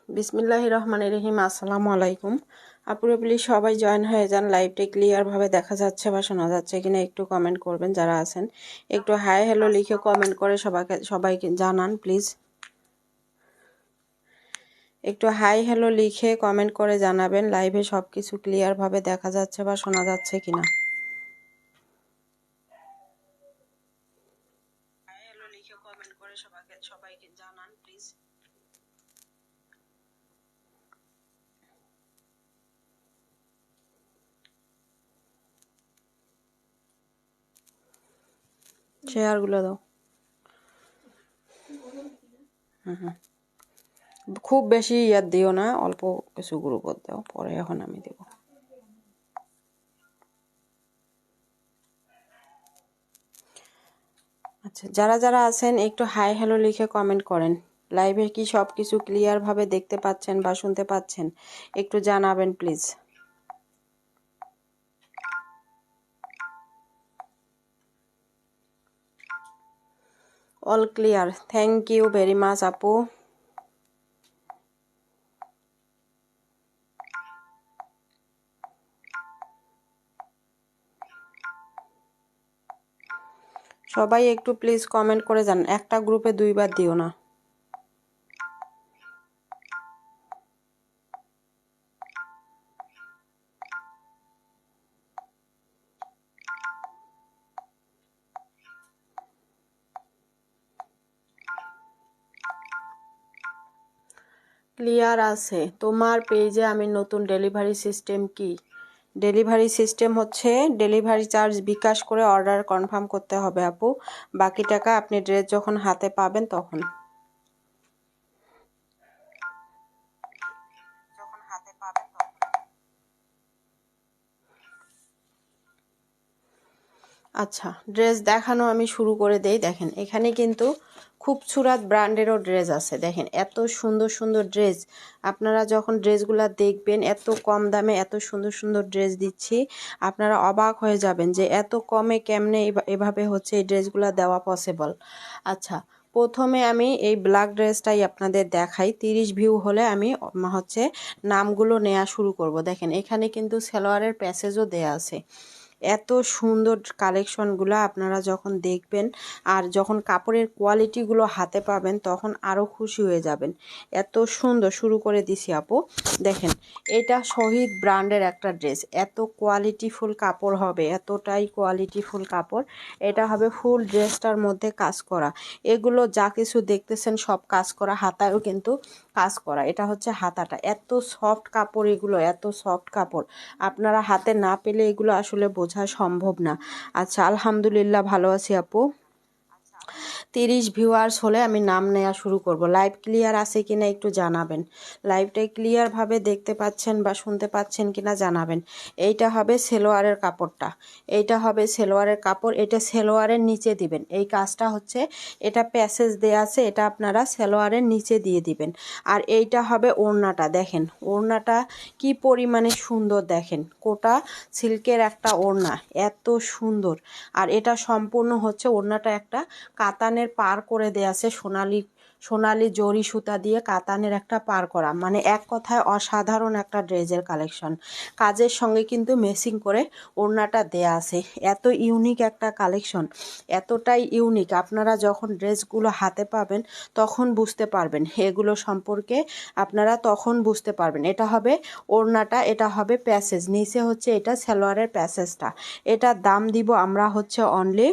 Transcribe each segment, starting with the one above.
বিসমিল্লাহির রহমানির রহিম। আসসালামু আলাইকুম আপুরা, প্লিজ সবাই জয়েন হয়ে যান। লাইভটা ক্লিয়ারভাবে দেখা যাচ্ছে বা শোনা যাচ্ছে কিনা একটু কমেন্ট করবেন। যারা আছেন একটু হাই হ্যালো লিখে কমেন্ট করে সবাইকে জানান প্লিজ। একটু হাই হ্যালো লিখে কমেন্ট করে জানাবেন লাইভে সব কিছু ক্লিয়ারভাবে দেখা যাচ্ছে বা শোনা যাচ্ছে কিনা। হাই হ্যালো লিখে কমেন্ট করে সবাইকে জানান প্লিজ। শেয়ারগুলো দাও। খুব বেশি ইয়াদ দিও না, অল্প কিছু গ্রুপত দাও, পরে এখন আমি দেব। আচ্ছা, যারা যারা আছেন একটু হাই হ্যালো লিখে কমেন্ট করেন। লাইভে কি সব কিছু ক্লিয়ারভাবে দেখতে পাচ্ছেন বা শুনতে পাচ্ছেন একটু জানাবেন please. All clear, thank you very much আপু। সবাই একটু প্লিজ কমেন্ট করে যান, একটা গ্রুপে দুইবার দিও না। ক্লিয়ার আছে। তোমার পেজে আমি নতুন ডেলিভারি সিস্টেম কি? ডেলিভারি সিস্টেম হচ্ছে ডেলিভারি চার্জ বিকাশ করে অর্ডার কনফার্ম করতে হবে আপু। বাকি টাকা আপনি ড্রেস যখন হাতে পাবেন তখন। আচ্ছা, ড্রেস দেখানো আমি শুরু করে দেই। দেখেন এখানে কিন্তু খুবসুরাত ব্র্যান্ডেরও ড্রেস আছে। দেখেন এত সুন্দর সুন্দর ড্রেস। আপনারা যখন ড্রেসগুলো দেখবেন, এত কম দামে এত সুন্দর সুন্দর ড্রেস দিচ্ছি, আপনারা অবাক হয়ে যাবেন যে এত কমে কেমনে এভাবে হচ্ছে এই ড্রেসগুলো দেওয়া পসিবল। আচ্ছা, প্রথমে আমি এই ব্ল্যাক ড্রেসটাই আপনাদের দেখাই। 30 ভিউ হলে আমি হচ্ছে নামগুলো নেওয়া শুরু করব। দেখেন এখানে কিন্তু সালোয়ারের প্যাসেজও দেয়া আছে। এত সুন্দর কালেকশনগুলো আপনারা যখন দেখবেন আর যখন কাপড়ের কোয়ালিটিগুলো হাতে পাবেন তখন আরও খুশি হয়ে যাবেন। এত সুন্দর। শুরু করে দিছি আপু। দেখেন এটা শহীদ ব্র্যান্ডের একটা ড্রেস। এত কোয়ালিটিফুল কাপড় হবে, এতটাই কোয়ালিটিফুল কাপড়। এটা হবে ফুল ড্রেসটার মধ্যে কাজ করা। এগুলো যা কিছু দেখতেছেন সব কাজ করা, হাতায়ও কিন্তু কাজ করা। এটা হচ্ছে হাতাটা। এত সফট কাপড় এগুলো, এত সফট কাপড় আপনারা হাতে না পেলে এগুলো আসলে বোঝা সম্ভব না। আচ্ছা, আলহামদুলিল্লাহ ভালো আছি আপু। 30 ভিউয়ার্স হলে আমি নাম নেওয়া শুরু করব। লাইভ ক্লিয়ার আছে কিনা একটু জানাবেন। লাইভটা ক্লিয়ারভাবে দেখতে পাচ্ছেন বা শুনতে পাচ্ছেন কিনা জানাবেন। এইটা হবে সেলোয়ারের কাপড়টা। এইটা হবে সেলোয়ারের কাপড়। এটা সেলোয়ারের নিচে দিবেন। এই কাজটা হচ্ছে, এটা প্যাসেজ দেয়া আছে, এটা আপনারা সেলোয়ারের নিচে দিয়ে দিবেন। আর এইটা হবে ওড়নাটা। দেখেন ওড়নাটা কি পরিমাণে সুন্দর। দেখেন কোটা সিল্কের একটা ওড়না, এত সুন্দর। আর এটা সম্পূর্ণ হচ্ছে ওড়নাটা একটা কাতানের পার করে দেয়া আছে, সোনালি জরি সুতা দিয়ে কাতানের একটা পার করা। মানে এক কথায় অসাধারণ একটা ড্রেসের কালেকশন। কাজের সঙ্গে কিন্তু ম্যাচিং করে ওড়নাটা দেয়া আছে। এত ইউনিক একটা কালেকশন, এতটাই ইউনিক। আপনারা যখন ড্রেসগুলো হাতে পাবেন তখন বুঝতে পারবেন এগুলো সম্পর্কে, আপনারা তখন বুঝতে পারবেন। এটা হবে ওড়নাটা, এটা হবে প্যাসেজ, নিচে হচ্ছে এটা সালোয়ারের প্যাসেজটা। এটার দাম দিব আমরা হচ্ছে অনলি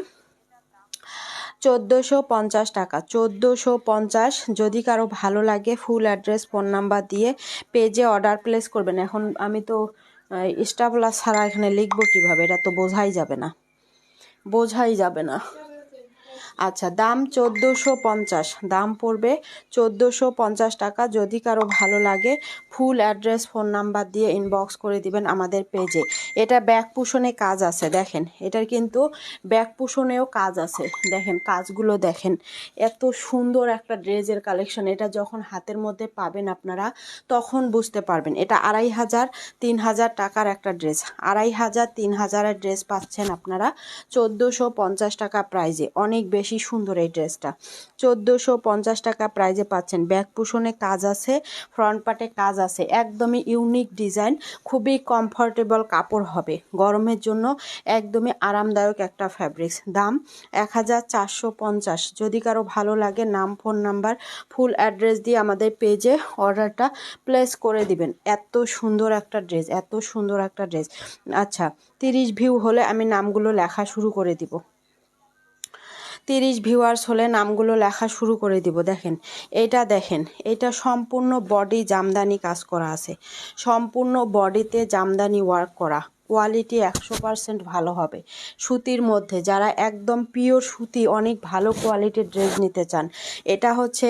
1450 টাকা। 1450। যদি কারো ভালো লাগে ফুল অ্যাড্রেস ফোন নাম্বার দিয়ে পেজে অর্ডার প্লেস করবেন। এখন আমি তো স্টাফলা ছাড়া এখানে লিখবো কিভাবে, এটা তো বোঝাই যাবে না। আচ্ছা, দাম 1450, দাম পড়বে 1450 টাকা। যদি কারো ভালো লাগে ফুল অ্যাড্রেস ফোন নাম্বার দিয়ে ইনবক্স করে দিবেন আমাদের পেজে। এটা ব্যাক পুশনে কাজ আছে। দেখেন এটার কিন্তু ব্যাক পুশনেও কাজ আছে। দেখেন কাজগুলো দেখেন। এত সুন্দর একটা ড্রেসের কালেকশন। এটা যখন হাতের মধ্যে পাবেন আপনারা তখন বুঝতে পারবেন। এটা 2500 3000 টাকার একটা ড্রেস। 2500 3000-এর ড্রেস পাচ্ছেন আপনারা 1450 টাকা প্রাইজে। অনেক বেশি বেশি সুন্দর এই ড্রেসটা। 1450 টাকা প্রাইজে পাচ্ছেন। ব্যাক পোষণে কাজ আছে, ফ্রন্ট পার্টে কাজ আছে, একদমই ইউনিক ডিজাইন, খুবই কমফোর্টেবল কাপড় হবে, গরমের জন্য একদমই আরামদায়ক একটা ফ্যাব্রিক্স। দাম 1450। যদি কারো ভালো লাগে নাম, ফোন নাম্বার, ফুল অ্যাড্রেস দিয়ে আমাদের পেজে অর্ডারটা প্লেস করে দিবেন। এত সুন্দর একটা ড্রেস, এত সুন্দর একটা ড্রেস। আচ্ছা, 30 ভিউ হলে আমি নামগুলো লেখা শুরু করে দিব। 30 ভিউয়ার্স হলে নামগুলো লেখা শুরু করে দিব। দেখেন দেখেন, এটা সম্পূর্ণ বডি জামদানি কাজ করা আছে, সম্পূর্ণ বডিতে জামদানি ওয়ার্ক করা, কোয়ালিটি 100% ভালো হবে। সুতির মধ্যে যারা একদম পিওর সুতি, অনেক ভালো কোয়ালিটির ড্রেস নিতে চান, এটা হচ্ছে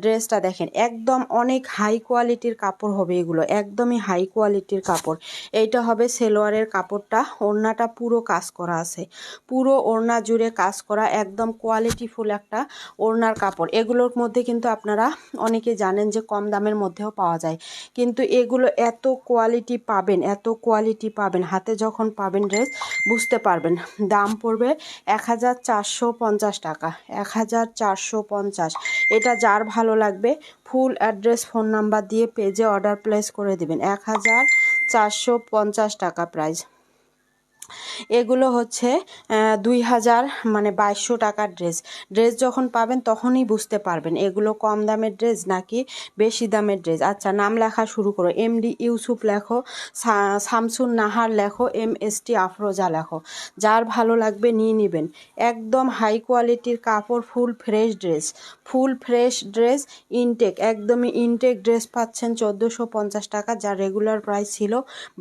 ড্রেসটা। দেখেন একদম অনেক হাই কোয়ালিটির কাপড় হবে, এগুলো একদমই হাই কোয়ালিটির কাপড়। এইটা হবে সেলোয়ারের কাপড়টা, ওড়নাটা পুরো কাজ করা আছে, পুরো ওড়না জুড়ে কাজ করা, একদম কোয়ালিটিফুল একটা ওড়নার কাপড়। এগুলোর মধ্যে কিন্তু আপনারা অনেকে জানেন যে কম দামের মধ্যেও পাওয়া যায়, কিন্তু এগুলো এত কোয়ালিটি পাবেন, এত কোয়ালিটি পাবেন, হাতে যখন পাবেন ড্রেস বুঝতে পারবেন। দাম পড়বে 1450 টাকা, 1450। এটা যার ভালো লাগবে ফুল অ্যাড্রেস, ফোন নাম্বার দিয়ে পেজে অর্ডার প্লেস করে দিবেন। 1450 টাকা প্রাইস। এগুলো হচ্ছে 2000 মানে 2200 টাকার ড্রেস। ড্রেস যখন পাবেন তখনই বুঝতে পারবেন এগুলো কম দামের ড্রেস নাকি বেশি দামের ড্রেস। আচ্ছা, নাম লেখা শুরু করো। MD ইউসুফ লেখো, শামসুন নাহার লেখো, MST আফরোজা লেখো। যার ভালো লাগবে নিয়ে নেবেন। একদম হাই কোয়ালিটির কাপড়, full fresh dress, full fresh dress, intact, একদমই ইনটেক ড্রেস পাচ্ছেন 1450 টাকা, যার রেগুলার প্রাইস ছিল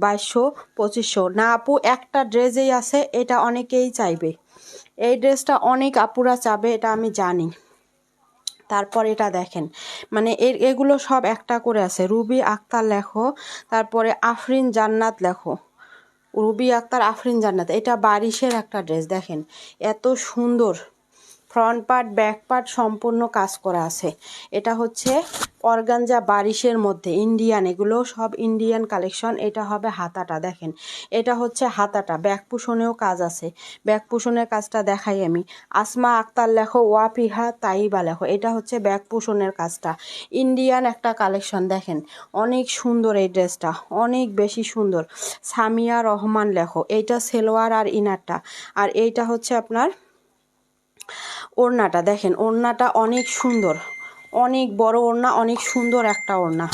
2200-2500। না আপু, একটা ড্রেসেই আছে, এটা অনেকেই চাইবে, এই ড্রেসটা অনেক আপুরা চাবে, এটা আমি জানি। তারপর এটা দেখেন, মানে এগুলো সব একটা করে আছে। রুবি আক্তার লেখো, তারপরে আফরিন জান্নাত লেখো, রুবি আক্তার, আফরিন জান্নাত। এটা বারিশের একটা ড্রেস, দেখেন এত সুন্দর, ফ্রন্ট পার্ট ব্যাক পার্ট সম্পূর্ণ কাজ করা আছে। এটা হচ্ছে অর্গানজা বারিশের মধ্যে ইন্ডিয়ান, এগুলো সব ইন্ডিয়ান কালেকশন। এটা হবে হাতাটা, দেখেন এটা হচ্ছে হাতাটা, ব্যাক পুশনেও কাজ আছে। ব্যাক পুশনের কাজটা দেখাই আমি। আসমা আক্তার লেখো, ওয়াফিহা তাইবা লেখো। এটা হচ্ছে ব্যাক পুশনের কাজটা, ইন্ডিয়ান একটা কালেকশন। দেখেন অনেক সুন্দর এই ড্রেসটা, অনেক বেশি সুন্দর। সামিয়া রহমান লেখো। এইটা সেলোয়ার আর ইনারটা, আর এইটা হচ্ছে আপনার ওড়নাটা। দেখেন ওড়নাটা অনেক সুন্দর, অনেক বড় ওড়না, অনেক সুন্দর একটা ওড়না,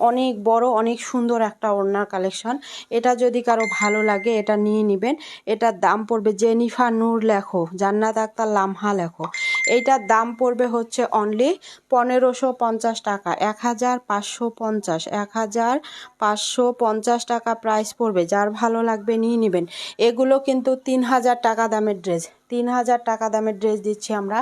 অনেক বড়, অনেক সুন্দর একটা ওড়নার কালেকশন। এটা যদি কারো ভালো লাগে এটা নিয়ে নেবেন। এটার দাম পড়বে, জেনিফার নূর লেখো, জান্নাত আক্তার লামহা লেখো। এইটার দাম পড়বে হচ্ছে অনলি 1550 টাকা, 1550, 1550 টাকা প্রাইস পড়বে। যার ভালো লাগবে নিয়ে নেবেন। এগুলো কিন্তু 3000 টাকা দামের ড্রেস, 3000 টাকা দামের ড্রেস দিচ্ছি আমরা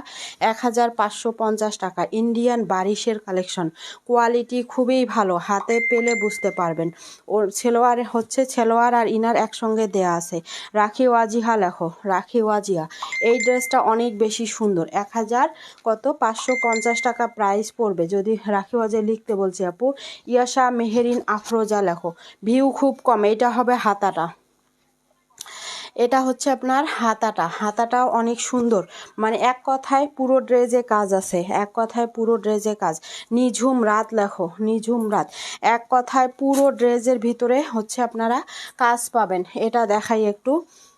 1550 টাকা। ইন্ডিয়ান বারিশের কালেকশন, কোয়ালিটি খুবই ভালো, হাতে পেলে বুঝতে পারবেন। ওর সেলোয়ার হচ্ছে, সেলোয়ার আর ইনার একসঙ্গে দেয়া আছে। রাখি ওয়াজিহা লেখো, রাখি ওয়াজিহা। এই ড্রেসটা অনেক বেশি সুন্দর, 550 টাকা প্রাইস পড়বে। যদি রাখি ওয়াজিহা লিখতে বলছি আপু। ইয়াশা মেহেরিন আফরোজা লেখো। ভিউ খুব কম। এটা হবে হাতাটা, এটা হচ্ছে আপনার হাতাটা, হাতাটাও অনেক সুন্দর। মানে এক কথায় পুরো ড্রেসে কাজ আছে, এক কথায় পুরো ড্রেসে কাজ। নিঝুম রাত লেখো, নিঝুম রাত। এক কথায় পুরো ড্রেসের ভিতরে হচ্ছে আপনারা কাজ পাবেন। এটা দেখাই একটু।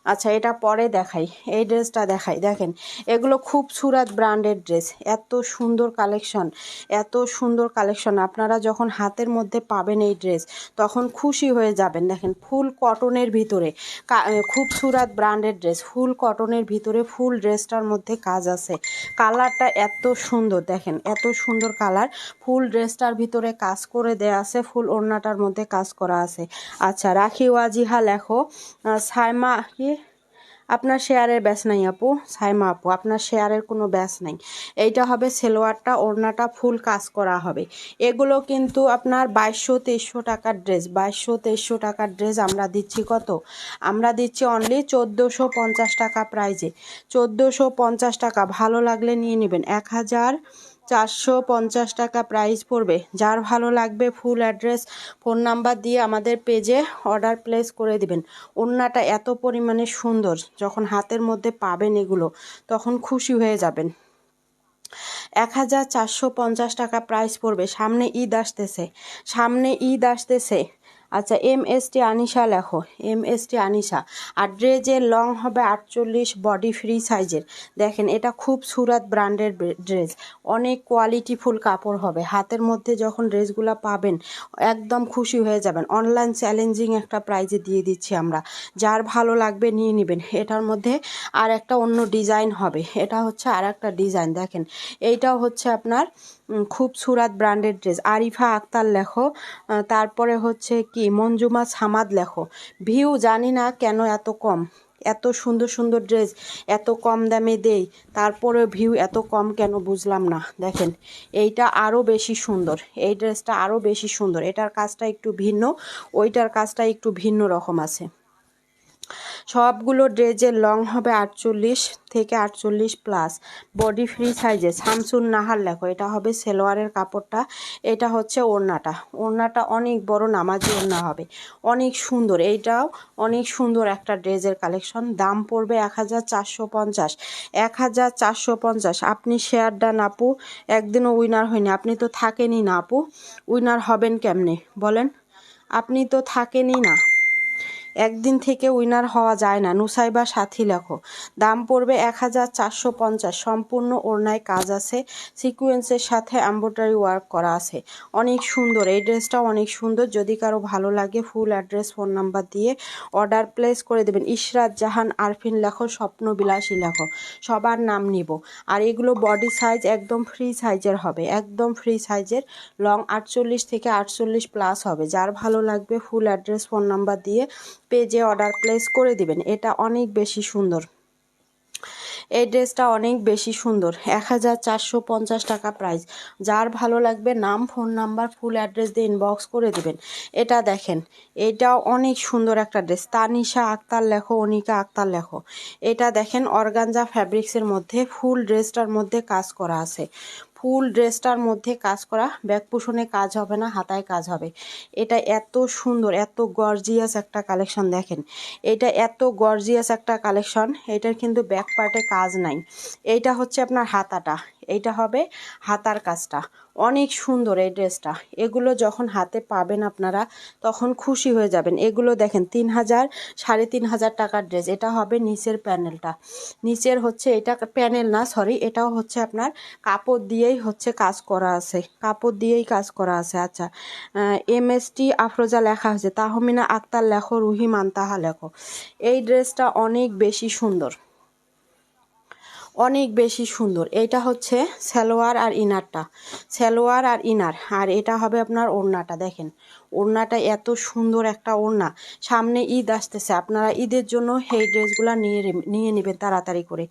আচ্ছা, এটা পরে দেখাই, এই ড্রেসটা দেখাই। দেখেন এগুলো খুব সুরাত ব্র্যান্ডের ড্রেস, এত সুন্দর কালেকশন, এত সুন্দর কালেকশন। আপনারা যখন হাতের মধ্যে পাবেন এই ড্রেস তখন খুশি হয়ে যাবেন। দেখেন ফুল কটনের ভিতরে, খুব সুরাত ব্র্যান্ডের ড্রেস, ফুল কটনের ভিতরে, ফুল ড্রেসটার মধ্যে কাজ আছে। কালারটা এত সুন্দর, দেখেন এত সুন্দর কালার, ফুল ড্রেসটার ভিতরে কাজ করে দেয়া আছে, ফুল ওড়নাটার মধ্যে কাজ করা আছে। আচ্ছা, রাখি ওয়াজিহা লেখো। সাইমা কি, আপনার শেয়ারের ব্যাস নাই আপু, সাইমা আপু আপনার শেয়ারের কোনো ব্যাস নাই। এইটা হবে সেলোয়ারটা, ওড়নাটা ফুল কাজ করা হবে। এগুলো কিন্তু আপনার 2200-2300 টাকার ড্রেস, 2200-2300 টাকার ড্রেস আমরা দিচ্ছি কত? আমরা দিচ্ছি অনলি 1450 টাকা প্রাইজে, 1450 টাকা। ভালো লাগলে নিয়ে নেবেন। 450 টাকা প্রাইস পড়বে। যার ভালো লাগবে ফুল অ্যাড্রেস ফোন নাম্বার দিয়ে আমাদের পেজে অর্ডার প্লেস করে দিবেন। ওড়নাটা এত পরিমাণে সুন্দর, যখন হাতের মধ্যে পাবেন এগুলো তখন খুশি হয়ে যাবেন। 1450 টাকা প্রাইস পড়বে। সামনে ঈদ আসতেছে, সামনে ঈদ আসতেছে। আচ্ছা, MST আনিশা লেখো, MST আনিশা। আর ড্রেসের লং হবে 48, বডি ফ্রি সাইজের। দেখেন এটা খুব সুরাত ব্র্যান্ডের ড্রেস, অনেক কোয়ালিটিফুল কাপড় হবে। হাতের মধ্যে যখন ড্রেসগুলো পাবেন একদম খুশি হয়ে যাবেন। অনলাইন চ্যালেঞ্জিং একটা প্রাইজে দিয়ে দিচ্ছি আমরা। যার ভালো লাগবে নিয়ে নেবেন। এটার মধ্যে আর একটা অন্য ডিজাইন হবে, এটা হচ্ছে আর একটা ডিজাইন। দেখেন এইটাও হচ্ছে আপনার খুব সুরাত ব্র্যান্ডেড ড্রেস। আরিফা আক্তার লেখো, তারপরে হচ্ছে কি মঞ্জুমা সামাদ লেখো। ভিউ জানি না কেন এত কম, এত সুন্দর সুন্দর ড্রেস এত কম দামে দেই, তারপরে ভিউ এত কম কেন বুঝলাম না। দেখেন এইটা আরও বেশি সুন্দর, এই ড্রেসটা আরও বেশি সুন্দর। এটার কাজটা একটু ভিন্ন, ওইটার কাজটা একটু ভিন্ন রকম আছে। সবগুলো ড্রেসের লং হবে 48 থেকে 48 প্লাস, বডি ফ্রি সাইজে। শামসুন নাহার লেখো, এটা হবে সেলোয়ারের কাপড়টা। এটা হচ্ছে ওড়নাটা, ওড়নাটা অনেক বড় নামাজি ওড়না হবে, অনেক সুন্দর। এইটাও অনেক সুন্দর একটা ড্রেসের কালেকশন। দাম পড়বে 1450, 1450। আপনি শেয়ার ডান আপু, একদিনও উইনার হয়নি। আপনি তো থাকেনই না আপু, উইনার হবেন কেমনে বলেন? আপনি তো থাকেনই না, একদিন থেকে উইনার হওয়া যায় না। নুসাইবা সাথী লেখো, দাম পড়বে 1450। সম্পূর্ণ ওড়নায় কাজ আছে, সিকুয়েন্সের সাথে এমব্রয়ডারি ওয়ার্ক করা আছে, অনেক সুন্দর। এই ড্রেসটাও অনেক সুন্দর। যদি কারো ভালো লাগে ফুল অ্যাড্রেস ফোন নাম্বার দিয়ে অর্ডার প্লেস করে দেবেন। ইশরাত জাহান আরফিন লেখো, স্বপ্ন বিলাসী লেখো, সবার নাম নিব। আর এগুলো বডি সাইজ একদম ফ্রি সাইজের হবে, একদম ফ্রি সাইজের। লং 48 থেকে 48 প্লাস হবে। যার ভালো লাগবে ফুল অ্যাড্রেস ফোন নাম্বার দিয়ে পেজে অর্ডার প্লেস করে দিবেন। এটা অনেক বেশি সুন্দর, এই ড্রেসটা অনেক বেশি সুন্দর। 1450 টাকা প্রাইস। যার ভালো লাগবে নাম ফোন নাম্বার ফুল অ্যাড্রেস দিয়ে ইনবক্স করে দিবেন। এটা দেখেন, এটাও অনেক সুন্দর একটা ড্রেস। তানিশা আক্তার লেখো, অনিকা আক্তার লেখো। এটা দেখেন অর্গানজা ফ্যাব্রিক্সের মধ্যে ফুল ড্রেসটার মধ্যে কাজ করা আছে, ফুল ড্রেসটার মধ্যে কাজ করা। ব্যাক পোষণে কাজ হবে না, হাতায় কাজ হবে। এটা এত সুন্দর, এত গর্জিয়াস একটা কালেকশন। দেখেন এটা এত গর্জিয়াস একটা কালেকশন। এটার কিন্তু ব্যাক পার্টে কাজ নাই, এইটা হচ্ছে আপনার হাতাটা, এইটা হবে হাতার কাজটা। অনেক সুন্দর এই ড্রেসটা। এগুলো যখন হাতে পাবেন আপনারা তখন খুশি হয়ে যাবেন। এগুলো দেখেন 3000, 3500 টাকার ড্রেস। এটা হবে নিচের প্যানেলটা, নিচের হচ্ছে এটা প্যানেল না, সরি, এটাও হচ্ছে আপনার কাপড় দিয়েই হচ্ছে কাজ করা আছে, কাপড় দিয়েই কাজ করা আছে। আচ্ছা, MST আফরোজা লেখা হয়েছে, তাহমিনা আক্তার লেখো, রুহি মান্তাহা লেখো। এই ড্রেসটা অনেক বেশি সুন্দর, অনেক বেশি সুন্দর। এইটা হচ্ছে সালোয়ার আর ইনারটা, সালোয়ার আর ইনার। আর এটা হবে আপনার ওড়নাটা। দেখেন ওড়নাটা এত সুন্দর একটা ওড়না। সামনে ঈদ আসতেছে, আপনারা ঈদের জন্য এই ড্রেসগুলা নিয়ে নেবেন তাড়াতাড়ি করে।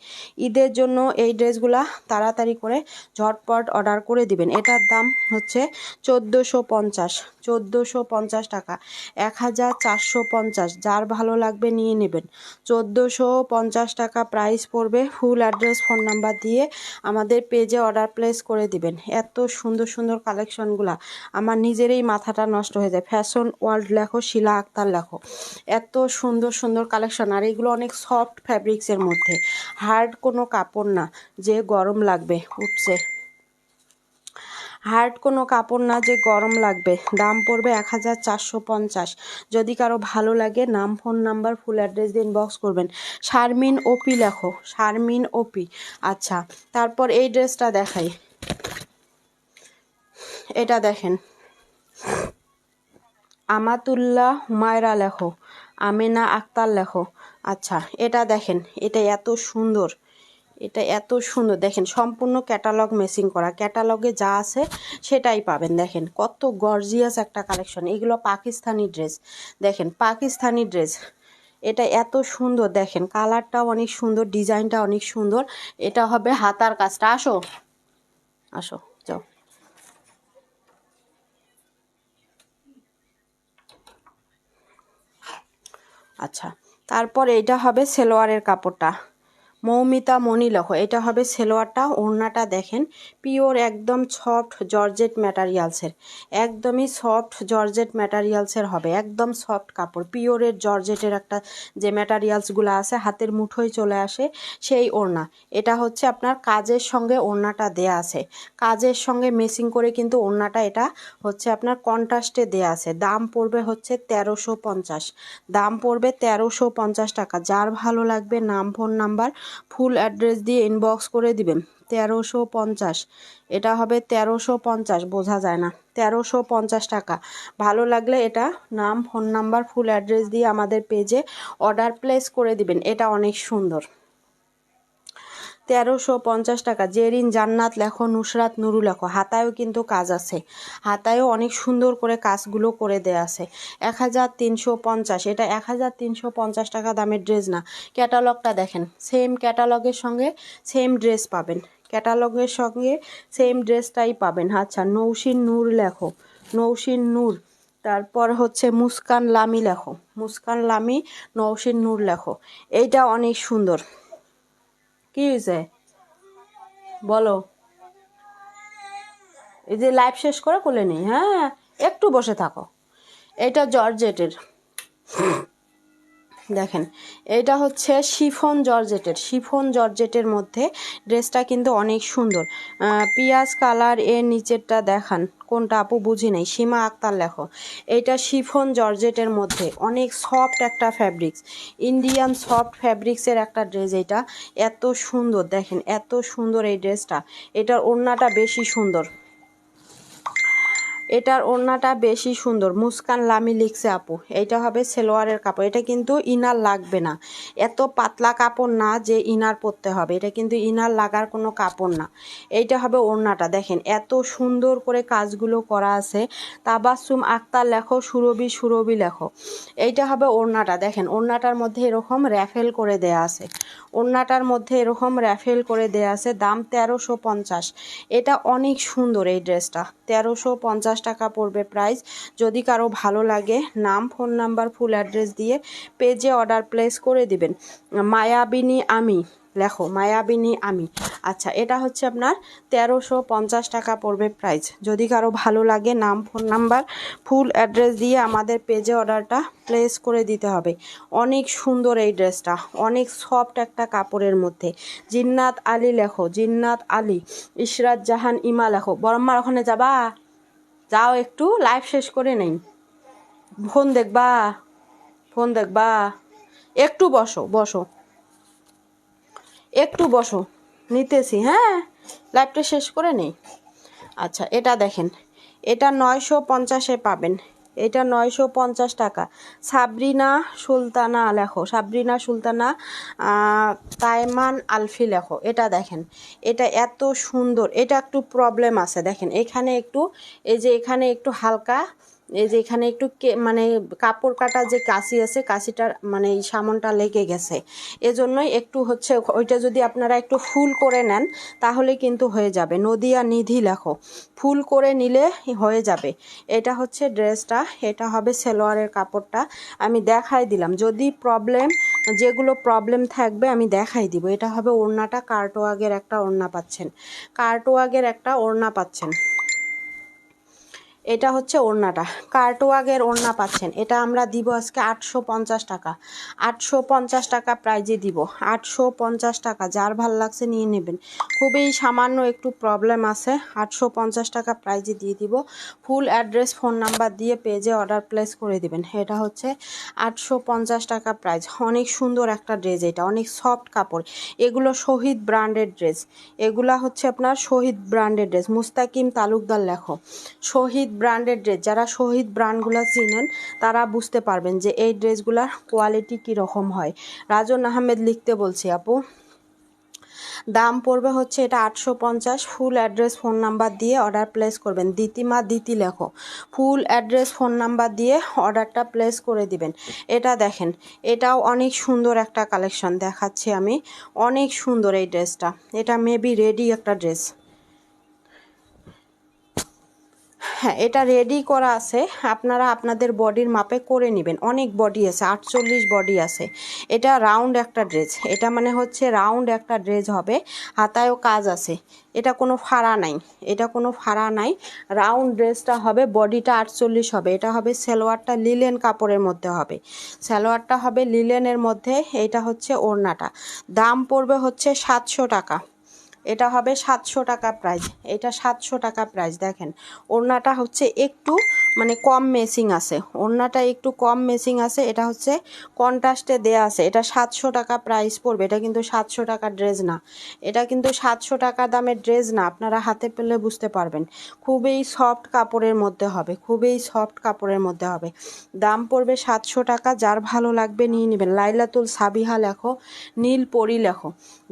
ঈদের জন্য এই ড্রেসগুলা তাড়াতাড়ি করে ঝটপট অর্ডার করে দিবেন। এটার দাম হচ্ছে 1450, 1450 টাকা, 1450। যার ভালো লাগবে নিয়ে নেবেন। 1450 টাকা প্রাইস পড়বে। ফুল অ্যাড্রেস ফোন নাম্বার দিয়ে আমাদের পেজে অর্ডার প্লেস করে দিবেন। এত সুন্দর সুন্দর কালেকশনগুলা আমার নিজেরই মাথাটা নষ্ট হয়ে যায়। ফ্যাশন ওয়ার্ল্ড লেখো, শিলা আক্তার লেখো। এত সুন্দর সুন্দর কালেকশন। আর এগুলো অনেক সফট ফ্যাব্রিক্সের মধ্যে, হার্ড কোনো কাপড় না যে গরম লাগবে। উঠছে, হার্ড কোনো কাপড় না যে গরম লাগবে। দাম পড়বে 1450। যদি কারো ভালো লাগে নাম ফোন নাম্বার ফুল অ্যাড্রেস দিয়ে ইনবক্স করবেন। শারমিন ওপি লেখো, শারমিন ওপি। আচ্ছা, তারপর এই ড্রেসটা দেখাই। এটা দেখেন আমাতুল্লাহ হুমায়রা লেখো, আমিনা আক্তার লেখো। আচ্ছা, এটা দেখেন, এটা এত সুন্দর, এটা এত সুন্দর। দেখেন সম্পূর্ণ ক্যাটালগ মেসিং করা, ক্যাটালগে যা আছে সেটাই পাবেন। দেখেন কত গর্জিয়াস একটা কালেকশন। এগুলো পাকিস্তানি ড্রেস, দেখেন পাকিস্তানি ড্রেস। এটা এত সুন্দর, দেখেন কালারটাও অনেক সুন্দর, ডিজাইনটা অনেক সুন্দর। এটা হবে হাতার কাজটা। আসো আসো, যাও। আচ্ছা, তারপর এইটা হবে সেলোয়ারের কাপড়টা, মৌমিতা মণি লেখো। এটা হবে সেলোয়ারটা। ওড়নাটা দেখেন পিওর একদম সফট জর্জেট ম্যাটারিয়ালসের, একদমই সফট জর্জেট ম্যাটারিয়ালসের হবে, একদম সফট কাপড় পিওরের জর্জেটের একটা যে ম্যাটারিয়ালসগুলো আছে হাতের মুঠোয় চলে আসে সেই ওড়না। এটা হচ্ছে আপনার কাজের সঙ্গে ওড়নাটা দেয়া আছে, কাজের সঙ্গে মেসিং করে কিন্তু ওড়নাটা এটা হচ্ছে আপনার কন্ট্রাস্টে দেয়া আছে। দাম পড়বে হচ্ছে 1350, দাম পড়বে 1350 টাকা। যার ভালো লাগবে নাম ফোন নাম্বার ফুল অ্যাড্রেস দিয়ে ইনবক্স করে দিবেন। 1350, এটা হবে 1350, বোঝা যায় না, 1350 টাকা। ভালো লাগলে এটা নাম ফোন নাম্বার ফুল অ্যাড্রেস দিয়ে আমাদের পেজে অর্ডার প্লেস করে দিবেন। এটা অনেক সুন্দর। 1350 টাকা। জেরিন জান্নাত লেখো, নুসরাত নুরু লেখো। হাতায়ও কিন্তু কাজ আছে, হাতায়ও অনেক সুন্দর করে কাজগুলো করে দেয়া আছে। 1350, এটা 1350 টাকা দামের ড্রেস না। ক্যাটালগটা দেখেন, সেম ক্যাটালগের সঙ্গে সেম ড্রেস পাবেন, ক্যাটালগের সঙ্গে সেম ড্রেসটাই পাবেন। আচ্ছা, নৌশিন নূর লেখো, নৌশিন নূর। তারপর হচ্ছে মুস্কান লামি লেখো, মুস্কান লামি নৌশিন নূর লেখো। এইটা অনেক সুন্দর। কি হয়েছে বলো? এই যে লাইভ শেষ করে কোলে নেই, হ্যাঁ একটু বসে থাকো। এটা জর্জেটের, দেখেন এটা হচ্ছে শিফন জর্জেটের, শিফন জর্জেটের মধ্যে ড্রেসটা কিন্তু অনেক সুন্দর। পিঁয়াজ কালার এর নিচেরটা দেখান কোনটা আপু, বুঝি নাই। সীমা আক্তার লেখো। এটা শিফন জর্জেটের মধ্যে অনেক সফট একটা ফ্যাব্রিক্স, ইন্ডিয়ান সফট ফ্যাব্রিক্সের একটা ড্রেস। এটা এত সুন্দর, দেখেন এত সুন্দর এই ড্রেসটা। এটার ওড়নাটা বেশি সুন্দর, এটার ওড়নাটা বেশি সুন্দর। মুস্কান লামি লিখছে আপু। এইটা হবে সেলোয়ারের কাপড়, এটা কিন্তু ইনার লাগবে না, এত পাতলা কাপড় না যে ইনার পরতে হবে, এটা কিন্তু ইনার লাগার কোনো কাপড় না। এইটা হবে ওড়নাটা, দেখেন এত সুন্দর করে কাজগুলো করা আছে। তাবাসসুম আক্তার লেখো, সুরভি সুরভি লেখো। এইটা হবে ওড়নাটা, দেখেন ওড়নাটার মধ্যে এরকম র্যাফেল করে দেয়া আছে, ওড়নাটার মধ্যে এরকম র্যাফেল করে দেয়া আছে। দাম 1350। এটা অনেক সুন্দর এই ড্রেসটা, 1350 টাকা পড়বে প্রাইস। যদি কারো ভালো লাগে নাম ফোন নাম্বার ফুল অ্যাড্রেস দিয়ে পেজে অর্ডার প্লেস করে দিবেন। মায়াবিনী আমি লেখো, মায়াবিনী আমি। আচ্ছা, এটা হচ্ছে আপনার 1350 টাকা পড়বে প্রাইস। যদি কারো ভালো লাগে নাম ফোন নাম্বার ফুল অ্যাড্রেস দিয়ে আমাদের পেজে অর্ডারটা প্লেস করে দিতে হবে। অনেক সুন্দর এই ড্রেসটা, অনেক সফট একটা কাপড়ের মধ্যে। জিন্নাত আলী লেখো, জিন্নাত আলী। ইশরাত জাহান ইমা লেখো। বড়ম্মার ওখানে যাবা? যাও, একটু লাইভ শেষ করে নেই। ফোন দেখবা, ফোন দেখবা, একটু বসো বসো, একটু বসো, নিতেছি, হ্যাঁ লাইভটা শেষ করে নেই। আচ্ছা, এটা দেখেন, এটা 950-এ পাবেন, এটা 950 টাকা। সাবরিনা সুলতানা লেখো, সাবরিনা সুলতানা তাইমান আলফি লেখো। এটা দেখেন, এটা এত সুন্দর। এটা একটু প্রবলেম আছে, দেখেন এখানে একটু, এই যে এখানে একটু হালকা, এই যে এখানে একটু মানে কাপড় কাটা যে কাঁচি আছে, কাঁচিটার মানে এই সামনটা লেগে গেছে, এজন্যই একটু হচ্ছে। ওইটা যদি আপনারা একটু ফুল করে নেন তাহলে কিন্তু হয়ে যাবে। নদিয়া নিধি লেখো, ফুল করে নিলে হয়ে যাবে। এটা হচ্ছে ড্রেসটা, এটা হবে সেলোয়ারের কাপড়টা। আমি দেখাই দিলাম, যদি যেগুলো প্রবলেম থাকবে আমি দেখাই দিব। এটা হবে ওড়নাটা, কার্টওয়াগের একটা ওড়না পাচ্ছেন, কার্টওয়াগের একটা ওড়না পাচ্ছেন। এটা হচ্ছে ওড়নাটা, কার্টওয়াগের ওড়না পাচ্ছেন। এটা আমরা দিব আজকে 850 টাকা, 850 টাকা প্রাইজে দিব, 850 টাকা। যার ভাল লাগছে নিয়ে নেবেন, খুবই সামান্য একটু প্রবলেম আছে। 850 টাকা প্রাইজে দিয়ে দিব। ফুল অ্যাড্রেস ফোন নাম্বার দিয়ে পেজে অর্ডার প্লেস করে দিবেন। এটা হচ্ছে 850 টাকা প্রাইস। অনেক সুন্দর একটা ড্রেস, এটা অনেক সফট কাপড়। এগুলো শহীদ ব্র্যান্ডের ড্রেস, এগুলা হচ্ছে আপনার শহীদ ব্র্যান্ডের ড্রেস। মুস্তাকিম তালুকদার লেখো, শহীদ ব্র্যান্ডের ড্রেস। যারা শহীদ ব্র্যান্ডগুলো চিনেন তারা বুঝতে পারবেন যে এই ড্রেসগুলার কোয়ালিটি কীরকম হয়। রাজন আহমেদ লিখতে বলছি আপু। দাম পড়বে হচ্ছে এটা 850। ফুল অ্যাড্রেস ফোন নাম্বার দিয়ে অর্ডার প্লেস করবেন। দিতিমা দিতি লেখো, ফুল অ্যাড্রেস ফোন নাম্বার দিয়ে অর্ডারটা প্লেস করে দিবেন। এটা দেখেন, এটাও অনেক সুন্দর একটা কালেকশন দেখাচ্ছি আমি, অনেক সুন্দর এই ড্রেসটা। এটা মেবি রেডি একটা ড্রেস। হ্যাঁ, এটা রেডি করা আছে, আপনারা আপনাদের বডির মাপে করে নেবেন। অনেক বডি আছে, 48 বডি আছে। এটা রাউন্ড একটা ড্রেস, এটা মানে হচ্ছে রাউন্ড একটা ড্রেস হবে, হাতায়ও কাজ আছে। এটা কোনো ফাড়া নাই, এটা কোনো ফাড়া নাই, রাউন্ড ড্রেসটা হবে, বডিটা 48 হবে। এটা হবে সালোয়ারটা লিলেন কাপড়ের মধ্যে হবে, সালোয়ারটা হবে লিলেনের মধ্যে। এটা হচ্ছে ওড়নাটা, দাম পড়বে হচ্ছে 700 টাকা। এটা হবে 700 টাকা প্রাইস, এটা 700 টাকা প্রাইস। দেখেন ওড়নাটা হচ্ছে একটু মানে কম মেসিং আছে, ওড়নাটা একটু কম মেসিং আছে। এটা হচ্ছে কন্ট্রাস্টে দেয়া আছে। এটা 700 টাকা প্রাইস পড়বে। এটা কিন্তু 700 টাকার ড্রেস না, এটা কিন্তু 700 টাকা দামের ড্রেস না। আপনারা হাতে পেলে বুঝতে পারবেন। খুবই সফট কাপড়ের মধ্যে হবে, খুবই সফট কাপড়ের মধ্যে হবে। দাম পড়বে 700 টাকা। যার ভালো লাগবে নিয়ে নেবেন। লাইলাতুল সাবিহা লেখো, নীল পরি লেখো।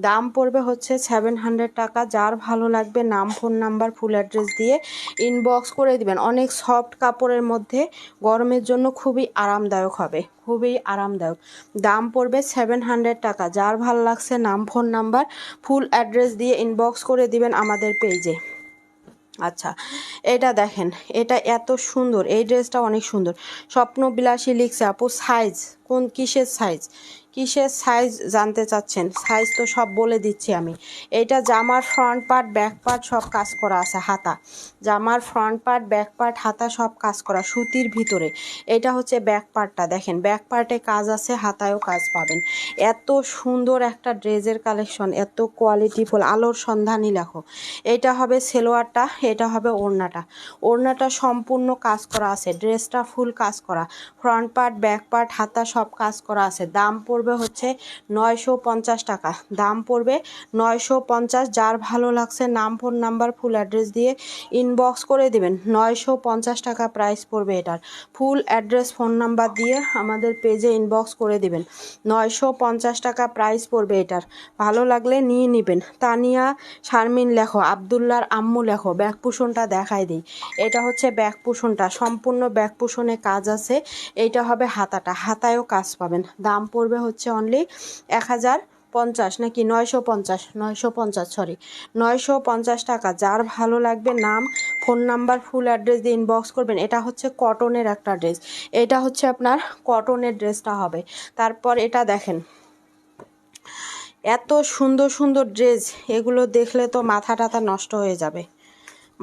দাম পড়বে হচ্ছে 700 টাকা। যার ভালো লাগবে নাম, ফোন নাম্বার, ফুল অ্যাড্রেস দিয়ে ইনবক্স করে দিবেন। অনেক সফট কাপড়ের মধ্যে, গরমের জন্য খুবই আরামদায়ক হবে, খুবই আরামদায়ক। দাম পড়বে 700 টাকা। যার ভালো লাগছে নাম, ফোন নাম্বার, ফুল অ্যাড্রেস দিয়ে ইনবক্স করে দিবেন আমাদের পেজে। আচ্ছা, এটা দেখেন, এটা এত সুন্দর, এই ড্রেসটা অনেক সুন্দর। স্বপ্নবিলাসী লিখছে আপু, সাইজ কোন, কিসের সাইজ, কিসের সাইজ জানতে চাচ্ছেন? সাইজ তো সব বলে দিচ্ছি আমি। এইটা জামার ফ্রন্ট পার্ট, ব্যাক পার্ট সব কাজ করা আছে, হাতা, জামার ফ্রন্ট পার্ট, ব্যাক পার্ট, হাতা সব কাজ করা সুতির ভিতরে। এটা হচ্ছে ব্যাক পার্টটা, দেখেন ব্যাক পার্টে কাজ আছে, হাতায়ও কাজ পাবেন। এত সুন্দর একটা ড্রেসের কালেকশন, এত কোয়ালিটিফুল। আলোর সন্ধানী লেখো। এটা হবে সেলোয়ারটা, এটা হবে ওড়নাটা। ওড়নাটা সম্পূর্ণ কাজ করা আছে, ড্রেসটা ফুল কাজ করা, ফ্রন্ট পার্ট, ব্যাক পার্ট, হাতা সব কাজ করা আছে। দাম পড়বে হচ্ছে 950 টাকা, দাম পড়বে 950। যার ভালো লাগছে নাম, ফোন নাম্বার, ফুল অ্যাড্রেস দিয়ে ইনবক্স করে দিবেন। 950 টাকা প্রাইস পড়বে এটার। ফুল অ্যাড্রেস, ফোন নাম্বার দিয়ে আমাদের পেজে ইনবক্স করে দিবেন। 950 টাকা প্রাইস পড়বে এটার। ভালো লাগলে নিয়ে নেবেন। তানিয়া শারমিন লেখো, আবদুল্লার আম্মু লেখো। ব্যাক পোষণটা দেখাই দিই। এটা হচ্ছে ব্যাক পোষণটা, সম্পূর্ণ ব্যাক পোষণে কাজ আছে। এইটা হবে হাতাটা, হাতায়ও কাজ পাবেন। দাম পড়বে হচ্ছে অনলি 1050 নাকি 950, 950 সরি, 950 টাকা। যার ভালো লাগবে নাম, ফোন নাম্বার, ফুল অ্যাড্রেস দিয়ে ইনবক্স করবেন। এটা হচ্ছে কটনের একটা ড্রেস, এটা হচ্ছে আপনার কটনের ড্রেসটা হবে। তারপর এটা দেখেন, এত সুন্দর সুন্দর ড্রেস, এগুলো দেখলে তো মাথা টাথা নষ্ট হয়ে যাবে,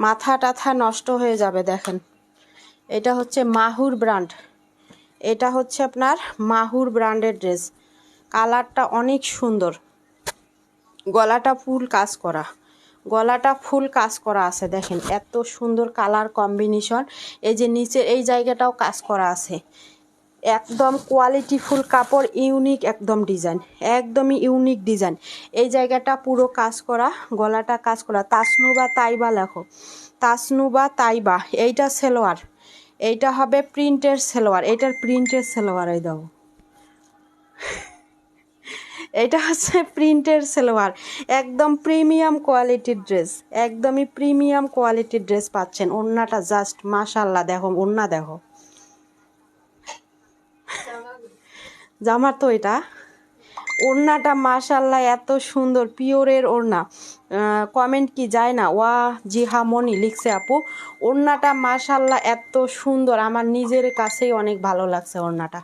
মাথা টাথা নষ্ট হয়ে যাবে। দেখেন এটা হচ্ছে মাহুর ব্র্যান্ড, এটা হচ্ছে আপনার মাহুর ব্র্যান্ডের ড্রেস। কালারটা অনেক সুন্দর, গলাটা ফুল কাজ করা, গলাটা ফুল কাজ করা আছে। দেখেন এত সুন্দর কালার কম্বিনেশন। এই যে নিচের এই জায়গাটাও কাজ করা আছে। একদম কোয়ালিটিফুল কাপড়, ইউনিক একদম ডিজাইন, একদমই ইউনিক ডিজাইন। এই জায়গাটা পুরো কাজ করা, গলাটা কাজ করা। তাসনুবা তাইবা লেখো, তাসনুবা তাইবা। এইটা সেলোয়ার, এইটা হবে প্রিন্টের সেলোয়ার, এইটার প্রিন্টের সেলোয়ার। এই দাও, এটা হচ্ছে প্রিন্টের সেলোয়ার। একদম প্রিমিয়াম কোয়ালিটির ড্রেস, একদমই প্রিমিয়াম কোয়ালিটির ড্রেস পাচ্ছেন। ওড়নাটা জাস্ট মাশাল্লাহ, দেখো ওড়না দেখো, জামার তো এটা ওড়নাটা মাশাল্লাহ এত সুন্দর, পিওরের ওড়না। কমেন্ট কি যায় না, ওয়া জিহা মনি লিখছে আপু। ওড়নাটা মাশাল্লাহ এত সুন্দর, আমার নিজের কাছেই অনেক ভালো লাগছে ওড়নাটা,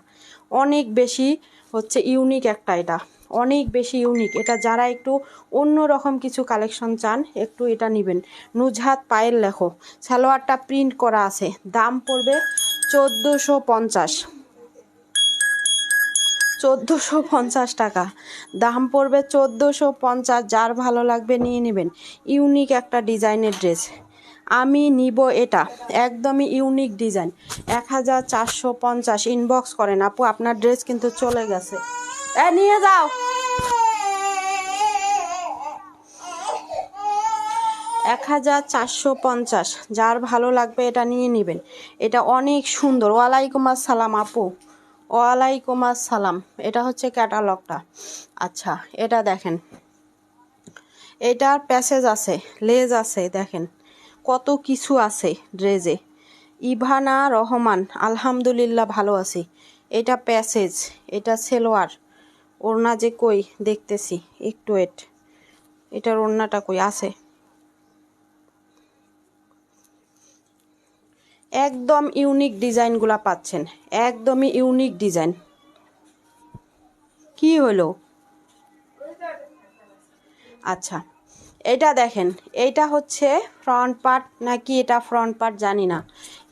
অনেক বেশি হচ্ছে ইউনিক একটা, এটা অনেক বেশি ইউনিক। এটা যারা একটু অন্য রকম কিছু কালেকশন চান একটু এটা নেবেন। নুজহাত পায়েল লেখো, সালোয়ারটা প্রিন্ট করা আছে। দাম পড়বে 1450, 1450 টাকা দাম পড়বে, 1450। যার ভালো লাগবে নিয়ে নেবেন। ইউনিক একটা ডিজাইনের ড্রেস, আমি নিব এটা, একদমই ইউনিক ডিজাইন। 1450 ইনবক্স করেন আপু, আপনার ড্রেস কিন্তু চলে গেছে, নিয়ে যাও। 1450, যার ভালো লাগবে এটা নিয়ে নেবেন। এটা অনেক সুন্দর। ওয়ালাইকুম আসসালাম আপু, ওয়ালাইকুম আসসালাম। এটা হচ্ছে ক্যাটালগটা। আচ্ছা এটা দেখেন, এটার প্যাসেজ আছে, লেজ আছে, দেখেন কত কিছু আছে ড্রেসে। ইভানা রহমান, আলহামদুলিল্লাহ ভালো আছি। এটা প্যাসেজ, এটা সেলোয়ার। ওড়না যে কই দেখতেছি, একটু ওয়েট, এটার ওড়নাটা কই আছে? একদম ইউনিক ডিজাইনগুলা পাচ্ছেন, একদমই ইউনিক ডিজাইন। কি হলো? আচ্ছা, এটা দেখেন, এইটা হচ্ছে ফ্রন্ট পার্ট নাকি এটা ফ্রন্ট পার্ট জানি না,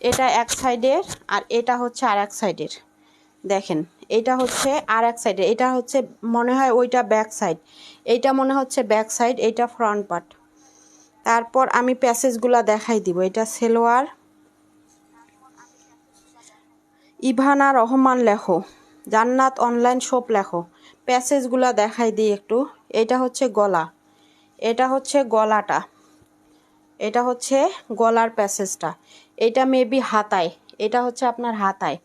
এটা এক সাইডের আর এটা হচ্ছে আর এক সাইডের। দেখেন, এটা হচ্ছে আর এক সাইডে, এটা হচ্ছে মনে হয় ওইটা ব্যাক সাইড, এইটা মনে হচ্ছে ব্যাক সাইড, এইটা ফ্রন্ট পার্ট। তারপর আমি প্যাসেজগুলা দেখাই দিব। এটা সেলোয়ার, ইভানা রহমান লেখো, জান্নাত অনলাইন শপ লেখো। প্যাসেজগুলা দেখাই দিই একটু। এটা হচ্ছে গলা, এটা হচ্ছে গলাটা, এটা হচ্ছে গলার প্যাসেজটা, এটা মেবি হাতায়, এটা হচ্ছে আপনার হাতায়।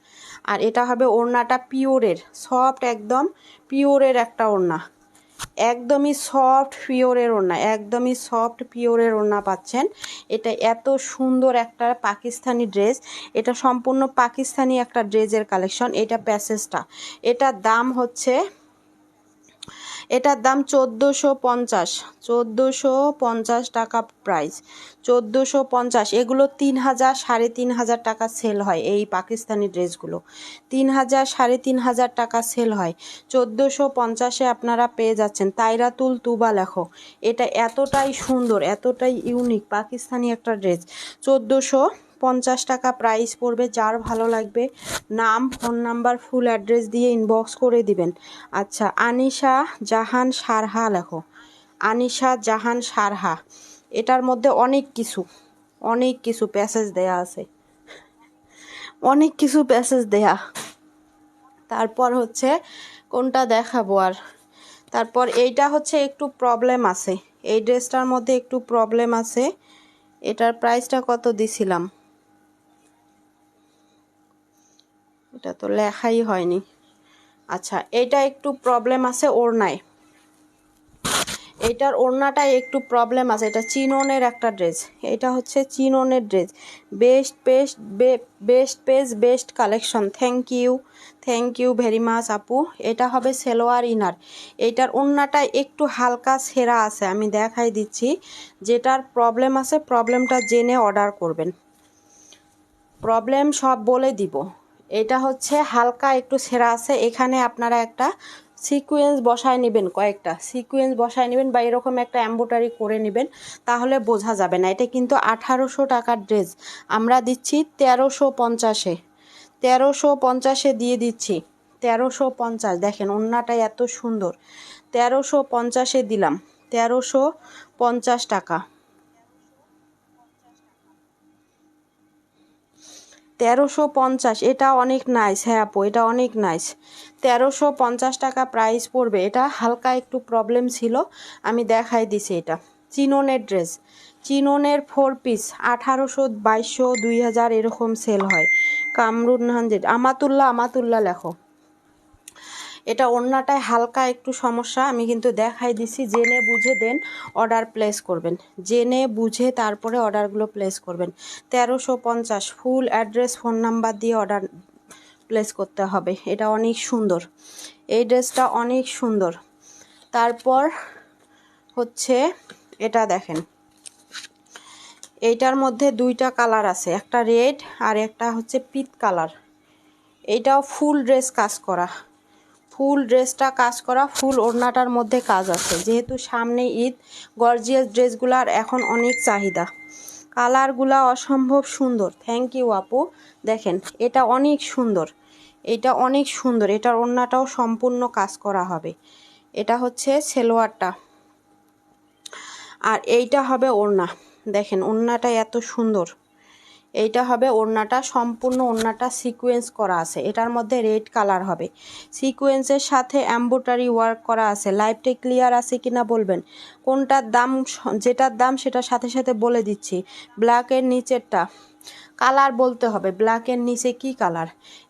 আর এটা হবে ওড়নাটা পিওরের, সফট একদম পিওরের একটা ওড়না, একদমই সফট পিওরের ওড়না, একদমই সফট পিওরের ওড়না পাচ্ছেন। এটা এত সুন্দর একটা পাকিস্তানি ড্রেস, এটা সম্পূর্ণ পাকিস্তানি একটা ড্রেসের কালেকশন। এটা প্যাসেজটা, এটার দাম হচ্ছে, এটার দাম 1450, 1450 টাকা প্রাইস, 1450। এগুলো 3000 3500 টাকা সেল হয়, এই পাকিস্তানি ড্রেসগুলো 3000 3500 টাকা সেল হয়। 1450-এ আপনারা পেয়ে যাচ্ছেন। তাইরাতুল তুবা লেখো, এটা এতটাই সুন্দর, এতটাই ইউনিক পাকিস্তানি একটা ড্রেস। 1450 টাকা প্রাইস পড়বে। যার ভালো লাগবে নাম, ফোন নাম্বার, ফুল অ্যাড্রেস দিয়ে ইনবক্স করে দিবেন। আচ্ছা, আনিশা জাহান সারহা লেখো, আনিশা জাহান সারহা। এটার মধ্যে অনেক কিছু, অনেক কিছু প্যাসেজ দেয়া আছে, অনেক কিছু প্যাসেজ দেয়া। তারপর হচ্ছে কোনটা দেখাবো আর, তারপর এইটা হচ্ছে একটু প্রবলেম আছে, এই ড্রেসটার মধ্যে একটু প্রবলেম আছে। এটার প্রাইসটা কত দিছিলাম, এটা তো লেখাই হয়নি। আচ্ছা, এটা একটু প্রবলেম আছে ওড়নায়, এইটার ওড়নাটায় একটু প্রবলেম আছে। এটা চিননের একটা ড্রেস, এটা হচ্ছে চিননের dress. Best best best page best collection, thank you very much আপু। এটা হবে সেলোয়ার ইনার। এইটার ওড়নাটা একটু হালকা ছেঁড়া আছে, আমি দেখাই দিচ্ছি। যেটার প্রবলেম আছে প্রবলেমটা জেনে অর্ডার করবেন, প্রবলেম সব বলে দিব। এটা হচ্ছে হালকা একটু ছেঁড়া আছে, এখানে আপনারা একটা সিকোয়েন্স বসায় নেবেন, কয়েকটা সিকোয়েন্স বসায় নেবেন বা এরকম একটা এমব্রয়ডারি করে নেবেন, তাহলে বোঝা যাবে না। এটা কিন্তু 1800 টাকার ড্রেস, আমরা দিচ্ছি 1350-এ, 1350-এ দিয়ে দিচ্ছি, 1350। দেখেন ওড়নাটা এত সুন্দর, 1350-এ দিলাম, 1350 টাকা, 1350। এটা অনেক নাইস, হ্যাঁ আপু এটা অনেক নাইস। 1350 টাকা প্রাইস পড়বে। এটা হালকা একটু প্রবলেম ছিল, আমি দেখাই দিছি। এটা চিননের ড্রেস, চিননের 4 পিস 1800 2200 2000 এরকম সেল হয়। কামরুন হানজিদ, আমাতুল্লাহ লেখো। এটা ওড়নাটায় হালকা একটু সমস্যা, আমি কিন্তু দেখাই দিছি। জেনে বুঝে দেন অর্ডার প্লেস করবেন, জেনে বুঝে তারপরে অর্ডারগুলো প্লেস করবেন। 1350 ফুল অ্যাড্রেস ফোন নাম্বার দিয়ে অর্ডার প্লেস করতে হবে। এটা অনেক সুন্দর, এই ড্রেসটা অনেক সুন্দর। তারপর হচ্ছে এটা দেখেন, এইটার মধ্যে দুইটা কালার আছে, একটা রেড আর একটা হচ্ছে পিট কালার। এইটাও ফুল ড্রেস কাজ করা, ফুল ড্রেসটা কাজ করা, ফুল ওড়নাটার মধ্যে কাজ আছে। যেহেতু সামনে ঈদ, গর্জিয়াস ড্রেসগুলার এখন অনেক চাহিদা। কালারগুলা অসম্ভব সুন্দর, থ্যাংক ইউ আপু। দেখেন এটা অনেক সুন্দর, এটা অনেক সুন্দর। এটার ওড়নাটাও সম্পূর্ণ কাজ করা হবে। এটা হচ্ছে সেলোয়ারটা আর এইটা হবে ওড়না। দেখেন ওড়নাটা এত সুন্দর, এইটা হবে ওড়নাটা, সম্পূর্ণ ওড়নাটা সিকোয়েন্স করা আছে। এটার মধ্যে রেড কালার হবে, সিকোয়েন্সের সাথে এমব্রয়ডারি ওয়ার্ক করা আছে। লাইভটা ক্লিয়ার আছে কিনা বলবেন। কোনটার দাম, যেটার দাম সেটার সাথে সাথে বলে দিচ্ছি। ব্ল্যাকের নিচেরটা কালার বলতে হবে, ব্ল্যাকের নিচে কি কালার।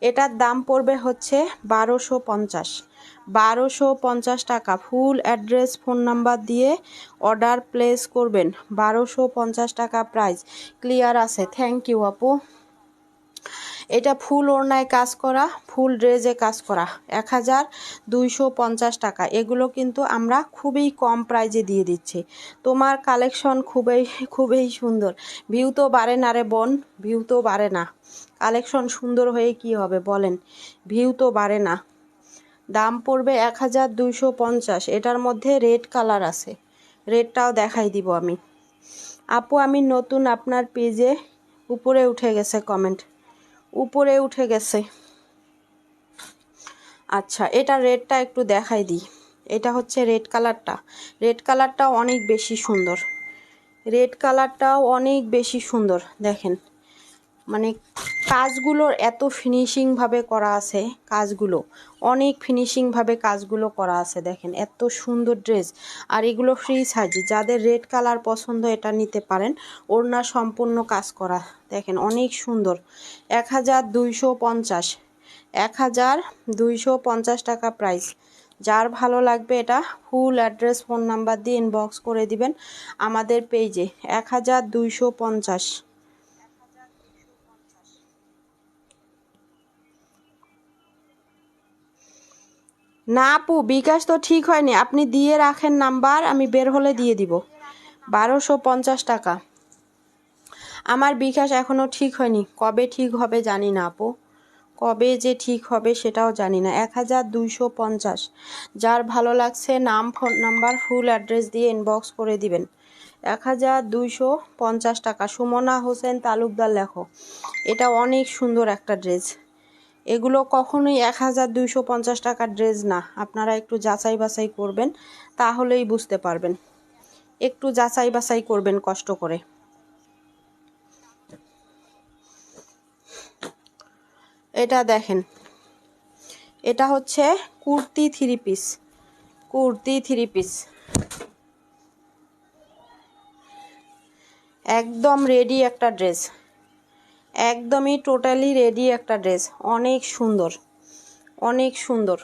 এটার দাম পড়বে হচ্ছে 1250, 1250 টাকা। ফুল অ্যাড্রেস ফোন নাম্বার দিয়ে অর্ডার প্লেস করবেন। 1250 টাকা প্রাইস, ক্লিয়ার আছে, থ্যাংক ইউ আপু। এটা ফুল ওড়নায় কাজ করা, ফুল ড্রেসে কাজ করা, 1250 টাকা। এগুলো কিন্তু আমরা খুবই কম প্রাইজে দিয়ে দিচ্ছি। তোমার কালেকশন খুবই খুবই সুন্দর। ভিউ তো বাড়ে না রে বোন, ভিউ তো বাড়ে না। কালেকশন সুন্দর হয়ে কি হবে বলেন, ভিউ তো বাড়ে না। দাম পড়বে 1250। এটার মধ্যে রেড কালার আছে, রেডটাও দেখাই দিব আমি। আপু আমি নতুন, আপনার পেজে উপরে উঠে গেছে কমেন্ট, উপরে উঠে গেছে। আচ্ছা এটা রেডটা একটু দেখাই দিই। এটা হচ্ছে রেড কালারটা, রেড কালারটাও অনেক বেশি সুন্দর, রেড কালারটাও অনেক বেশি সুন্দর। দেখেন মানে কাজগুলোর এত ফিনিশিংভাবে করা আছে, কাজগুলো অনেক ফিনিশিংভাবে কাজগুলো করা আছে। দেখেন এত সুন্দর ড্রেস, আর এগুলো ফ্রি সাইজ। যাদের রেড কালার পছন্দ এটা নিতে পারেন, ওড়না সম্পূর্ণ কাজ করা। দেখেন অনেক সুন্দর। 1250, 1250 টাকা প্রাইস। যার ভালো লাগবে এটা ফুল অ্যাড্রেস ফোন নাম্বার দিয়ে ইনবক্স করে দিবেন আমাদের পেজে। 1250। না আপু বিকাশ তো ঠিক হয়নি, আপনি দিয়ে রাখেন নাম্বার, আমি বের হলে দিয়ে দিব। 1250 টাকা। আমার বিকাশ এখনও ঠিক হয়নি, কবে ঠিক হবে জানি না আপু, কবে যে ঠিক হবে সেটাও জানি না। 1250। যার ভালো লাগছে নাম ফোন নাম্বার ফুল অ্যাড্রেস দিয়ে ইনবক্স করে দিবেন। 1250 টাকা। সুমনা হোসেন তালুকদার লেখো। এটা অনেক সুন্দর একটা ড্রেস। এগুলো কখনোই 1250 টাকার ড্রেস না। আপনারা একটু যাচাই বাছাই করবেন, তাহলেই বুঝতে পারবেন। একটু যাচাই বাছাই করবেন কষ্ট করে। এটা দেখেন, এটা হচ্ছে kurti three piece, kurti three piece একদম রেডি একটা ড্রেস, একদমই টোটালি রেডি একটা ড্রেস। অনেক সুন্দর, অনেক সুন্দর।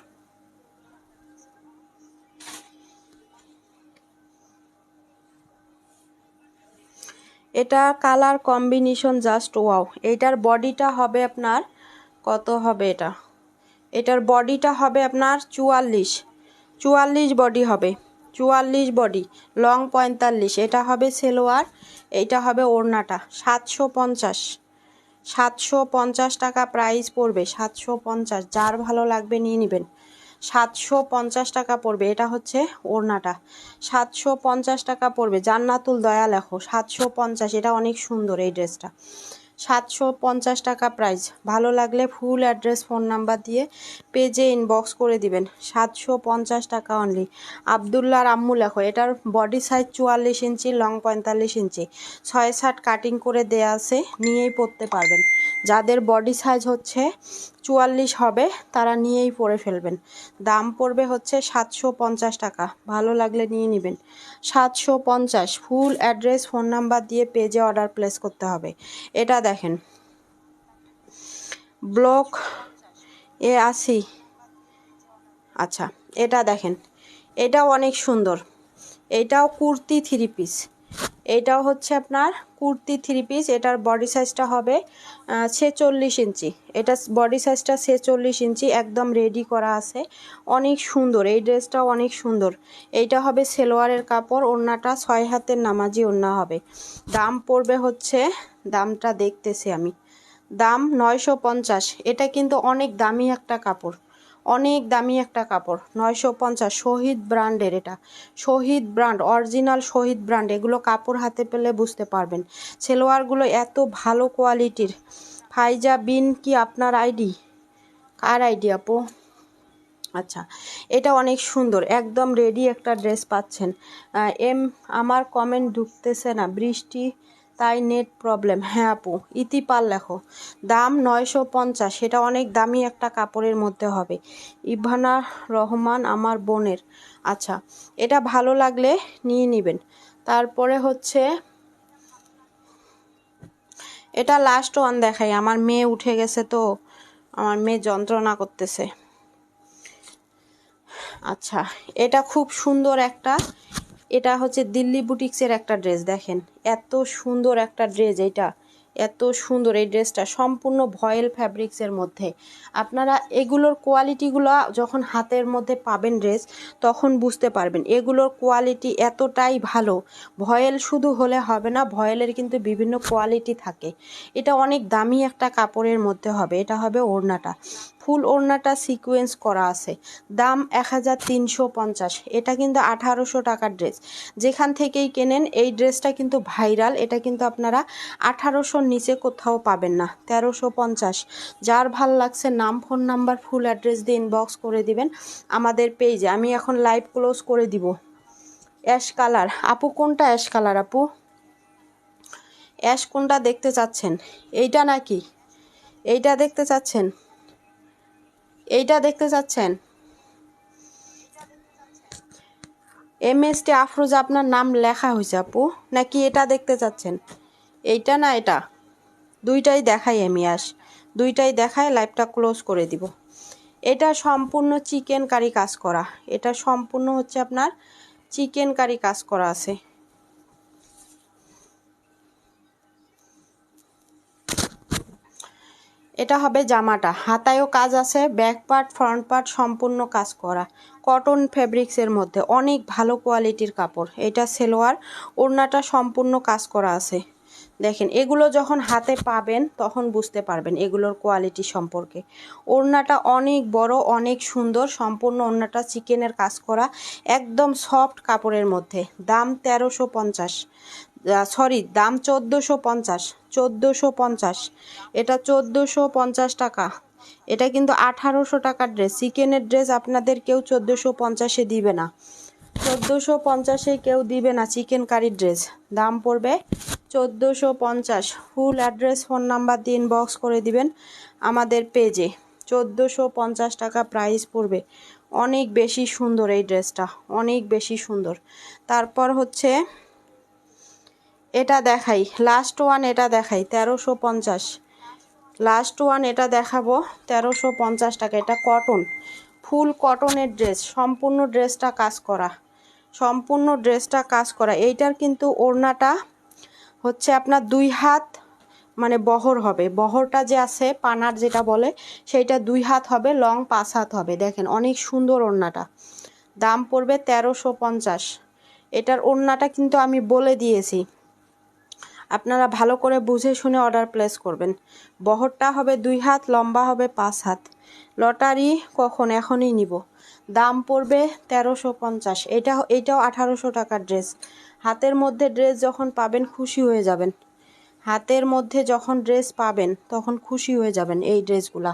এটা কালার কম্বিনেশন জাস্ট ওয়াও। এটার বডিটা হবে আপনার কত হবে, এটা এটার বডিটা হবে আপনার 44, 44 বডি হবে, 44 বডি, লং 45। এটা হবে সেলোয়ার, এইটা হবে ওড়নাটা। 750, 750 টাকা প্রাইস পড়বে। 750। যার ভালো লাগবে নিয়ে নেবেন। 750 টাকা পড়বে। এটা হচ্ছে ওড়নাটা, 750 টাকা পড়বে। জান্নাতুল দয়া লেখো 750। এটা অনেক সুন্দর এই ড্রেসটা। 750 টাকা প্রাইস। ভালো লাগলে ফুল অ্যাড্রেস ফোন নাম্বার দিয়ে পেজে ইনবক্স করে দিবেন। 750 টাকা অনলি। আবদুল্লাহর আম্মু লেখো। এটার বডি সাইজ 44 ইঞ্চি, লং 45 ইঞ্চি, 6/7 কাটিং করে দেয়া আছে, নিয়েই পরতে পারবেন। যাদের বডি সাইজ হচ্ছে 44 হবে তারা নিয়েই পরে ফেলবেন। দাম পড়বে হচ্ছে 750 টাকা। ভালো লাগলে নিয়ে নেবেন। 750। ফুল অ্যাড্রেস ফোন নাম্বার দিয়ে পেজে অর্ডার প্লেস করতে হবে। এটা দেখেন ব্লক A80। আচ্ছা এটা দেখেন, এটাও অনেক সুন্দর। এটাও কুর্তি থ্রি পিস, এটাও হচ্ছে আপনার কুর্তি থ্রি পিস। এটার বডি সাইজটা হবে 46 ইঞ্চি। এটা বডি সাইজটা 46 ইঞ্চি, একদম রেডি করা আছে। অনেক সুন্দর এই ড্রেসটাও অনেক সুন্দর। এইটা হবে সেলোয়ারের কাপড়, ওড়নাটা 6 হাতের নামাজি ওড়না হবে। দাম পড়বে হচ্ছে, দামটা দেখতেছি আমি, দাম 950। এটা কিন্তু অনেক দামি একটা কাপড়, অনেক দামি একটা কাপড়। 950। শহীদ ব্র্যান্ডের, এটা শহীদ ব্র্যান্ড, অরিজিনাল শহীদ ব্র্যান্ড। এগুলো কাপড় হাতে পেলে বুঝতে পারবেন। সেলোয়ারগুলো এত ভালো কোয়ালিটির। ফাইজা বিন কি আপনার আইডি? কার আইডি আপু? আচ্ছা এটা অনেক সুন্দর, একদম রেডি একটা ড্রেস পাচ্ছেন। আমার কমেন্ট ঢুকতেছে না, বৃষ্টি তাই নেট প্রবলেম। হ্যাঁ আপু ইতিপাল লেখো। দাম 950। সেটা অনেক দামি একটা কাপড়ের মধ্যে হবে। ইভানা রহমান আমার বোনের। আচ্ছা এটা ভালো লাগলে নিয়ে নেবেন। তারপরে হচ্ছে এটা লাস্ট ওয়ান দেখাই। আমার মেয়ে উঠে গেছে তো, আমার মেয়ে যন্ত্রণা করতেছে। আচ্ছা এটা খুব সুন্দর একটা, এটা হচ্ছে দিল্লি বুটিক্সের একটা ড্রেস। দেখেন এত সুন্দর একটা ড্রেস। এত সুন্দর এই ড্রেসটা, সম্পূর্ণ ভয়েল ফ্যাব্রিক্সের মধ্যে। আপনারা এগুলোর কোয়ালিটিগুলো যখন হাতের মধ্যে পাবেন ড্রেস, তখন বুঝতে পারবেন এগুলোর কোয়ালিটি এতটাই ভালো। ভয়েল শুধু হলে হবে না, ভয়েলের কিন্তু বিভিন্ন কোয়ালিটি থাকে। এটা অনেক দামি একটা কাপড়ের মধ্যে হবে। এটা হবে ওড়নাটা, ফুল ওড়নাটা সিকোয়েন্স করা আছে। দাম 1350। এটা কিন্তু 1800 টাকার ড্রেস। যেখান থেকেই কেনেন এই ড্রেসটা কিন্তু ভাইরাল। এটা কিন্তু আপনারা 1800-র নিচে কোথাও পাবেন না। 1350। যার ভাল লাগছে নাম, ফোন নাম্বার, ফুল অ্যাড্রেস দিয়ে ইনবক্স করে দিবেন আমাদের পেজে। আমি এখন লাইভ ক্লোজ করে দিব। অ্যাশ কালার আপু, কোনটা অ্যাশ কালার আপু? অ্যাশ কোনটা দেখতে চাচ্ছেন? এইটা নাকি এইটা দেখতে চাচ্ছেন? এইটা দেখতে চাচ্ছেন? MST আফরোজা আপনার নাম লেখা হয়েছে আপু, নাকি এটা দেখতে চাচ্ছেন? এইটা না এটা? দুইটাই দেখাই আমি, দুইটাই দেখায় লাইভটা ক্লোজ করে দিব। এটা সম্পূর্ণ চিকেন কারি কাজ করা। এটা সম্পূর্ণ হচ্ছে আপনার চিকেন কারি কাজ করা আছে। এটা হবে জামাটা, হাতায়ও কাজ আছে, ব্যাক পার্ট ফ্রন্ট পার্ট সম্পূর্ণ কাজ করা, কটন ফেব্রিক্সের মধ্যে, অনেক ভালো কোয়ালিটির কাপড়। এটা সেলোয়ার, ওড়নাটা সম্পূর্ণ কাজ করা আছে। দেখেন এগুলো যখন হাতে পাবেন তখন বুঝতে পারবেন এগুলোর কোয়ালিটি সম্পর্কে। ওড়নাটা অনেক বড়, অনেক সুন্দর, সম্পূর্ণ ওড়নাটা চিকেনের কাজ করা, একদম সফট কাপড়ের মধ্যে। দাম 1350, সরি দাম 1450। 1450, এটা 1450 টাকা। এটা কিন্তু 1800 টাকার ড্রেস। চিকেনের ড্রেস আপনাদের কেউ 1450-এ দিবে না, 1450-এ কেউ দিবে না চিকেন কারির ড্রেস। দাম পড়বে 1450। ফুল অ্যাড্রেস ফোন নাম্বার দিয়ে ইনবক্স করে দিবেন আমাদের পেজে। 1450 টাকা প্রাইস পড়বে। অনেক বেশি সুন্দর এই ড্রেসটা, অনেক বেশি সুন্দর। তারপর হচ্ছে এটা দেখাই, লাস্ট ওয়ান এটা দেখাই 1350। লাস্ট ওয়ান এটা দেখাবো 1350 টাকা। এটা কটন, ফুল কটনের ড্রেস, সম্পূর্ণ ড্রেসটা কাজ করা, সম্পূর্ণ ড্রেসটা কাজ করা। এইটার কিন্তু ওড়নাটা হচ্ছে আপনার 2 হাত, মানে বহর হবে, বহরটা যে আছে পানার যেটা বলে সেইটা 2 হাত হবে, লং 5 হাত হবে। দেখেন অনেক সুন্দর ওড়নাটা। দাম পড়বে 1350। এটার ওড়নাটা কিন্তু আমি বলে দিয়েছি, আপনারা ভালো করে বুঝে শুনে অর্ডার প্লেস করবেন। বহরটা হবে 2 হাত, লম্বা হবে 5 হাত। লটারি কখন? এখনই নিব। দাম পড়বে 1350। এটাও 1800 টাকার ড্রেস। হাতের মধ্যে ড্রেস যখন পাবেন খুশি হয়ে যাবেন। হাতের মধ্যে যখন ড্রেস পাবেন তখন খুশি হয়ে যাবেন। এই ড্রেসগুলা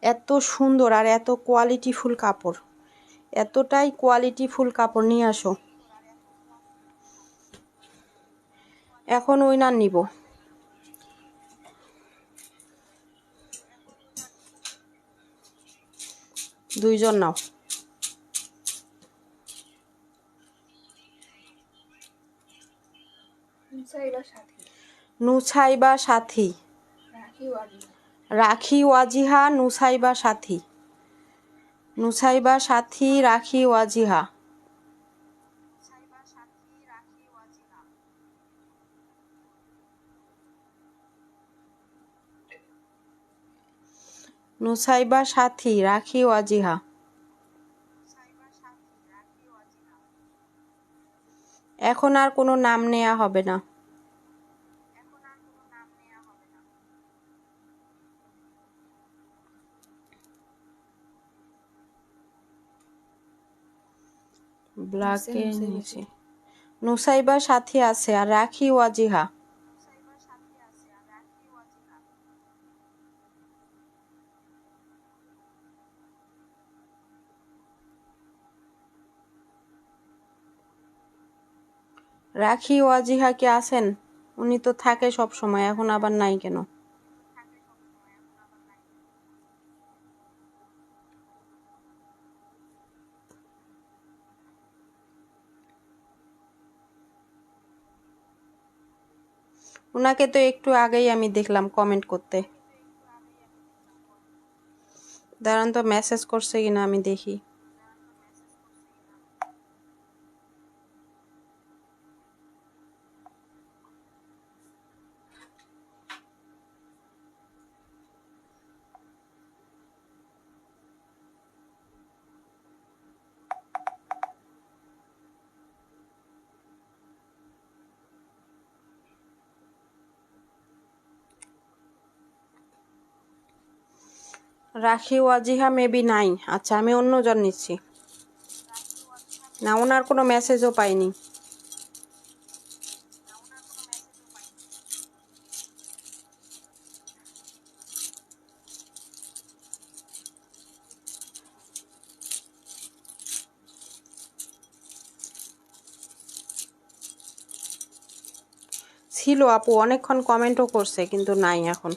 এত সুন্দর আর এত কোয়ালিটিফুল কাপড়, এতটাই কোয়ালিটিফুল কাপড়। নিয়ে আসো, এখন উইনার নিব। দুইজন নাও। নুসাইবা সাথী, রাখি ওয়াজিহা, নুসাইবা সাথী, নুসাইবা সাথী, রাখি ওয়াজিহা। নুসাইবা সাথী, রাখি ওয়াজিহা। এখন আর কোনো নাম নেওয়া হবে না। ব্ল্যাকের নিচে নুসাইবা সাথী আছে আর রাখি ওয়াজিহা। রাখি ওয়াজিহা কে আছেন? উনি তো থাকে সব সময়, এখন আবার নাই কেন? ওনাকে তো একটু আগেই আমি দেখলাম কমেন্ট করতে। দাঁড়ান তো মেসেজ করছে কিনা আমি দেখি। রাখি ওয়াজিহা মেবি নাই। আচ্ছা, আমি অন্যজন নিচ্ছি। না, ওনার কোনো মেসেজও পাইনি। ছিল আপু, অনেকক্ষণ কমেন্টও করছে, কিন্তু নাই এখন।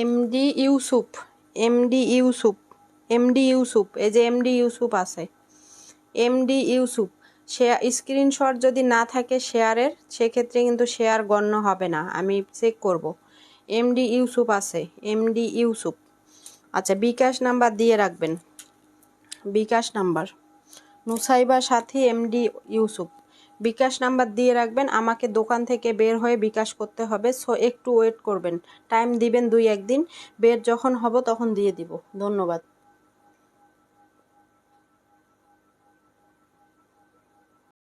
MD Yusuf, MD Yusuf, MD Yusuf, এই যে এমডি ইউসুফ আছে, এমডি ইউসুফ। শেয়ার স্ক্রিনশট যদি না থাকে শেয়ারের, সেক্ষেত্রে কিন্তু শেয়ার গণ্য হবে না, আমি চেক করব। এমডি ইউসুফ আছে, এমডি ইউসুফ। আচ্ছা, বিকাশ নাম্বার দিয়ে রাখবেন, বিকাশ নাম্বার নুসাইবা সাথী এমডি ইউসুফ, বিকাশ নাম্বার দিয়ে রাখবেন। আমাকে দোকান থেকে বের হয়ে বিকাশ করতে হবে, সো একটু ওয়েট করবেন, টাইম দিবেন 2-1 দিন। বের যখন হব তখন দিয়ে দিব। ধন্যবাদ।